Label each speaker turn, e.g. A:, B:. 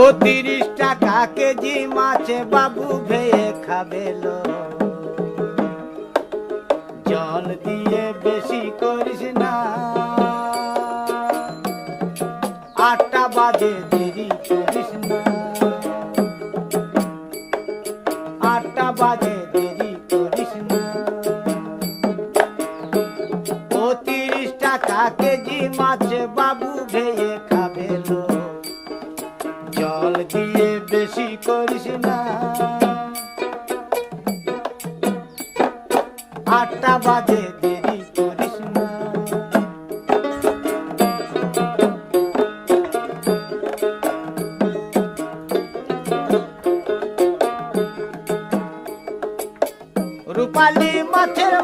A: ও 30 টাকা কেজি মাছ বাবু ভেয়ে খাবেলো। জল দিয়ে বেশি করিস না, 8টা বাজে দেরি করিস না, 8টা বাজে দেরি করিস না। ও 30 টাকা কেজি মাছ বাবু ভেয়ে খাবেলো। জল দিয়ে বেশি করিস না, 8টা বাজে দেরি করিস না। রূপালী মাছের